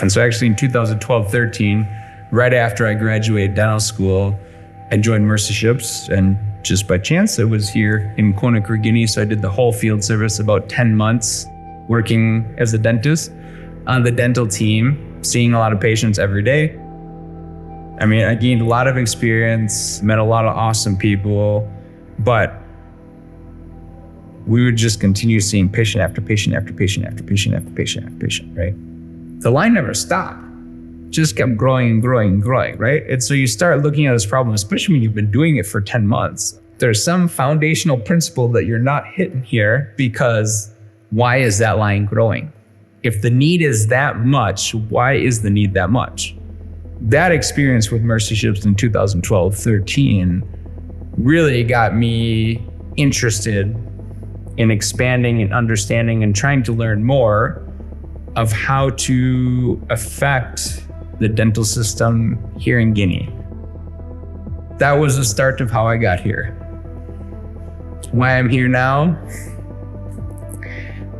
And so actually in 2012-13, right after I graduated dental school, I joined Mercy Ships, and just by chance, I was here in Conakry, Guinea. So I did the whole field service, about 10 months working as a dentist on the dental team, seeing a lot of patients every day. I mean, I gained a lot of experience, met a lot of awesome people, but we would just continue seeing patient after patient after patient after patient after patient after patient, right? The line never stopped, just kept growing and growing and growing, right? And so you start looking at this problem, especially when you've been doing it for 10 months. There's some foundational principle that you're not hitting here, because why is that line growing? If the need is that much, why is the need that much? That experience with Mercy Ships in 2012-13 really got me interested in expanding and understanding and trying to learn more of how to affect the dental system here in Guinea. That was the start of how I got here. Why I'm here now?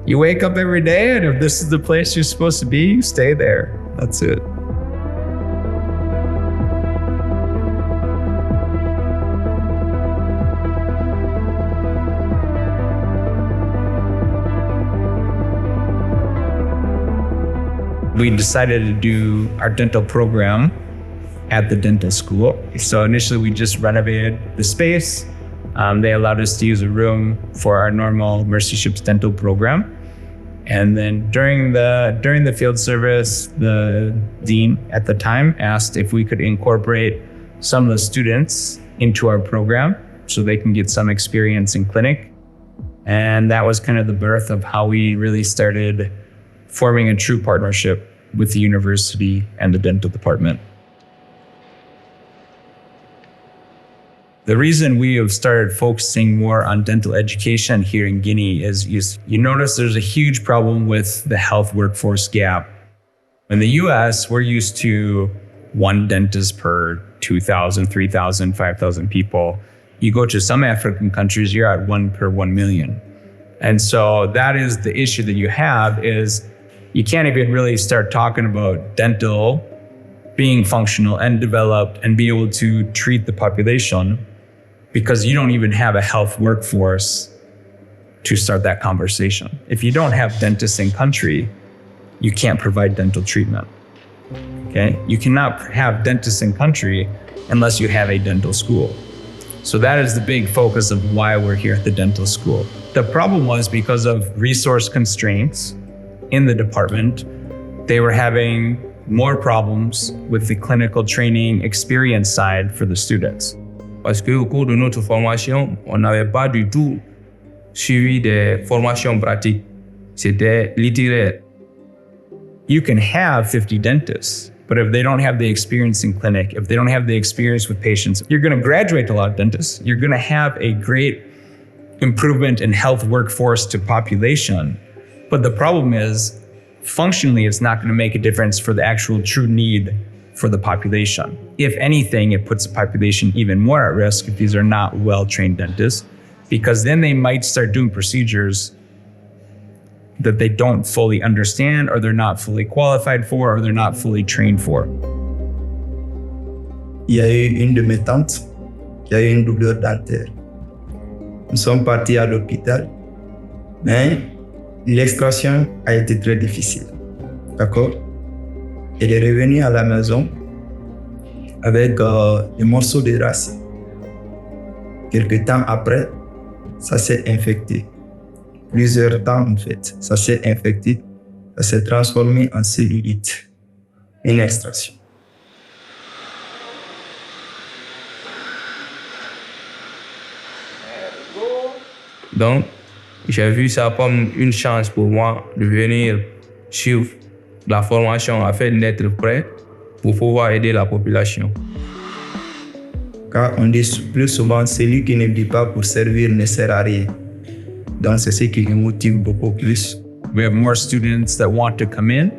You wake up every day, and if this is the place you're supposed to be, you stay there. That's it. We decided to do our dental program at the dental school. So initially we just renovated the space. They allowed us to use a room for our normal Mercy Ships dental program. And then during the field service, the dean at the time asked if we could incorporate some of the students into our program so they can get some experience in clinic. And that was kind of the birth of how we really started forming a true partnership with the university and the dental department. The reason we have started focusing more on dental education here in Guinea is you notice there's a huge problem with the health workforce gap. In the US, we're used to one dentist per 2,000, 3,000, 5,000 people. You go to some African countries, you're at 1 per 1 million. And so that is the issue that you have, is you can't even really start talking about dental being functional and developed and be able to treat the population, because you don't even have a health workforce to start that conversation. If you don't have dentists in country, you can't provide dental treatment, okay? You cannot have dentists in country unless you have a dental school. So that is the big focus of why we're here at the dental school. The problem was because of resource constraints in the department, they were having more problems with the clinical training experience side for the students. Parce qu'au cours de notre formation, on n'avait pas du tout suivi des formations pratiques. C'était littéraire. You can have 50 dentists, but if they don't have the experience in clinic, if they don't have the experience with patients, you're going to graduate a lot of dentists. You're going to have a great improvement in health workforce to population. But the problem is, functionally, it's not going to make a difference for the actual true need for the population. If anything, it puts the population even more at risk if these are not well-trained dentists, because then they might start doing procedures that they don't fully understand, or they're not fully qualified for, or they're not fully trained for. Il y a eu une de mes tantes qui a eu une douleur dentaire. Nous sommes partis à l'hôpital, mais l'extraction a été très difficile. D'accord? Elle est revenue à la maison avec des morceaux de racines. Quelque temps après, ça s'est infecté. Plusieurs temps en fait, ça s'est infecté, ça s'est transformé en cellulite, une extraction. Donc, j'ai vu ça comme une chance pour moi de venir suivre la formation afin d'être prêt pour pouvoir aider la population. Car on dit plus souvent, celui qui ne vit pas pour servir ne sert à rien. Donc c'est ce qui nous motive beaucoup plus. We have more students that want to come in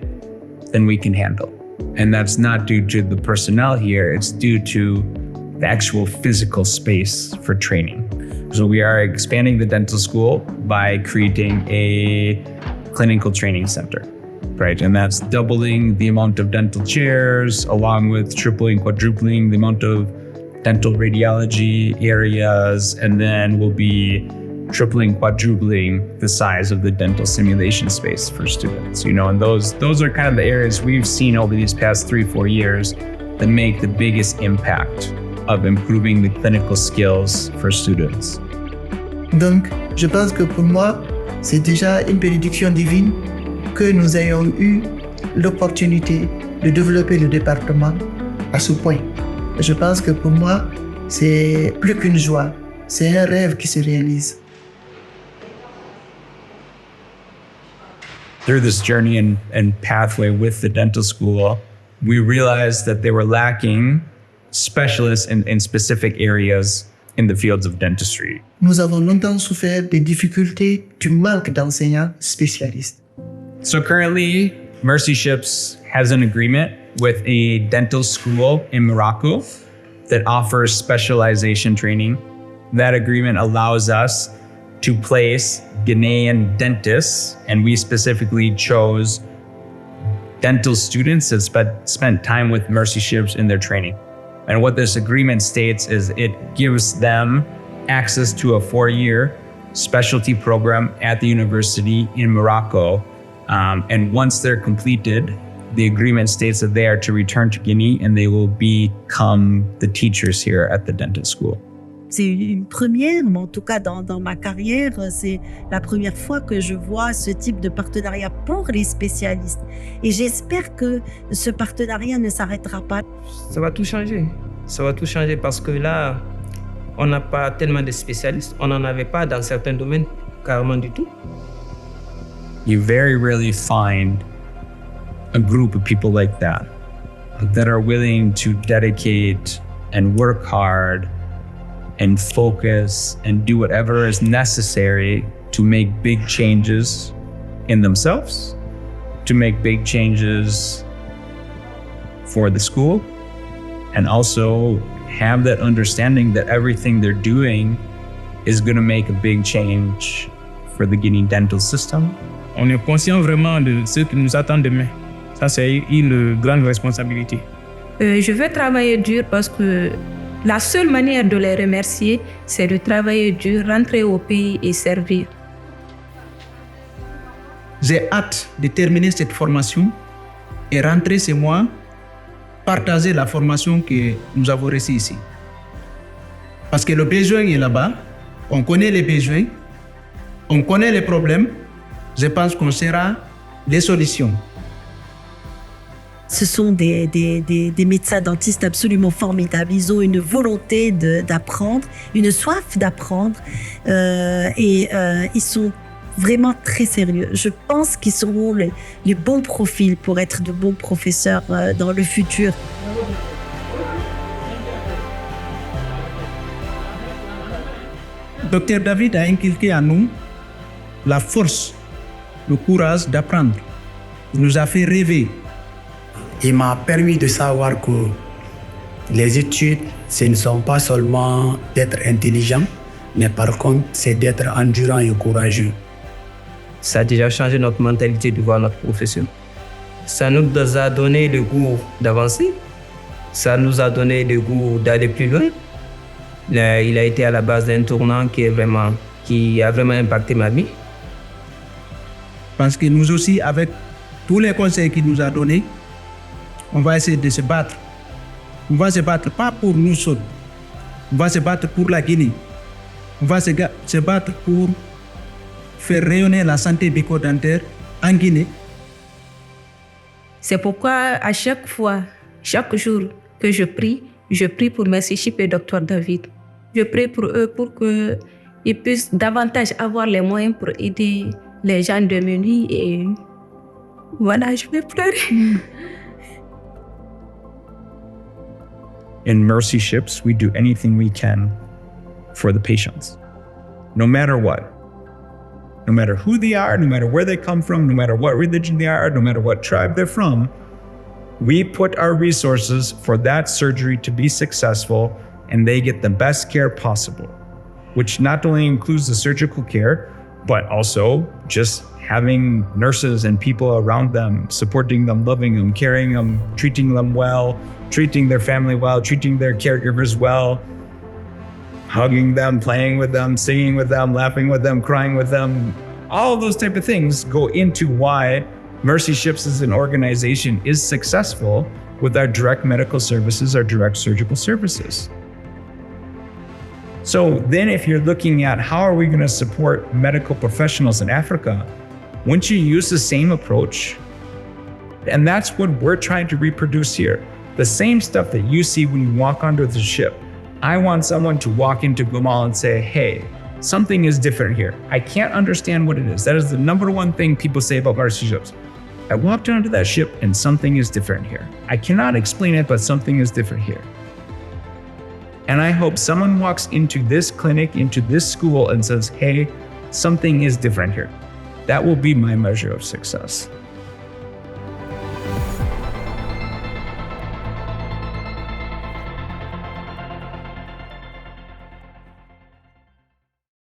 than we can handle. And that's not due to the personnel here, it's due to the actual physical space for training. So we are expanding the dental school by creating a clinical training center. right? And that's doubling the amount of dental chairs, along with tripling, quadrupling the amount of dental radiology areas, and then we'll be tripling, quadrupling the size of the dental simulation space for students. And those are kind of the areas we've seen over these past 3-4 years that make the biggest impact of improving the clinical skills for students. Donc, je pense que pour moi, c'est déjà une bénédiction divine que nous ayons eu l'opportunité de développer le département à ce point. Je pense que pour moi, c'est plus qu'une joie, c'est un rêve qui se réalise. Through this journey and pathway with the dental school, we realized that they were lacking specialists in specific areas in the fields of dentistry. Nous avons longtemps souffert des difficultés du manque d'enseignants spécialistes. So currently, Mercy Ships has an agreement with a dental school in Morocco that offers specialization training. That agreement allows us to place Ghanaian dentists, and we specifically chose dental students that spent time with Mercy Ships in their training. And what this agreement states is it gives them access to a 4-year specialty program at the university in Morocco. And once they're completed, the agreement states that they are to return to Guinea and they will become the teachers here at the dental school. C'est une première, mais en tout cas dans ma carrière, c'est la première fois que je vois ce type de partenariat pour les spécialistes. Et j'espère que ce partenariat ne s'arrêtera pas. Ça va tout changer. Ça va tout changer parce que là, on n'a pas tellement de spécialistes. On n'en avait pas dans certains domaines, carrément du tout. You very rarely find a group of people like that are willing to dedicate and work hard and focus and do whatever is necessary to make big changes in themselves, to make big changes for the school, and also have that understanding that everything they're doing is going to make a big change for the Guinea dental system. On est conscient vraiment de ce qui nous attend demain. Ça, c'est une grande responsabilité. Je veux travailler dur parce que la seule manière de les remercier, c'est de travailler dur, rentrer au pays et servir. J'ai hâte de terminer cette formation et rentrer chez moi, partager la formation que nous avons reçue ici. Parce que le besoin est là-bas, on connaît les besoins, on connaît les problèmes, je pense qu'on sera les solutions. Ce sont des médecins dentistes absolument formidables. Ils ont une volonté d'apprendre, une soif d'apprendre et ils sont vraiment très sérieux. Je pense qu'ils seront les bons profils pour être de bons professeurs dans le futur. Dr David a inculqué à nous la force, le courage d'apprendre. Il nous a fait rêver. Il m'a permis de savoir que les études, ce ne sont pas seulement d'être intelligent, mais par contre, c'est d'être endurant et courageux. Ça a déjà changé notre mentalité de voir notre profession. Ça nous a donné le goût d'avancer. Ça nous a donné le goût d'aller plus loin. Il a été à la base d'un tournant qui a vraiment impacté ma vie. Parce que nous aussi, avec tous les conseils qu'il nous a donnés, on va essayer de se battre. On va se battre pas pour nous seuls. On va se battre pour la Guinée. On va se battre pour faire rayonner la santé bucco-dentaire en Guinée. C'est pourquoi à chaque fois, chaque jour que je prie pour Mercy Ships et Dr David. Je prie pour eux pour qu'ils puissent davantage avoir les moyens pour aider les gens démunis et voilà, je vais pleurer. In Mercy Ships, we do anything we can for the patients, no matter what. No matter who they are, no matter where they come from, no matter what religion they are, no matter what tribe they're from, we put our resources for that surgery to be successful and they get the best care possible, which not only includes the surgical care, but also just having nurses and people around them, supporting them, loving them, caring them, treating them well, treating their family well, treating their caregivers well, hugging them, playing with them, singing with them, laughing with them, crying with them. All of those type of things go into why Mercy Ships as an organization is successful with our direct medical services, our direct surgical services. So then if you're looking at how are we going to support medical professionals in Africa, wouldn't you use the same approach? And that's what we're trying to reproduce here. The same stuff that you see when you walk onto the ship. I want someone to walk into Gamal and say, hey, something is different here. I can't understand what it is. That is the number one thing people say about Mercy Ships. I walked onto that ship and something is different here. I cannot explain it, but something is different here. And I hope someone walks into this clinic, into this school and says, hey, something is different here. That will be my measure of success.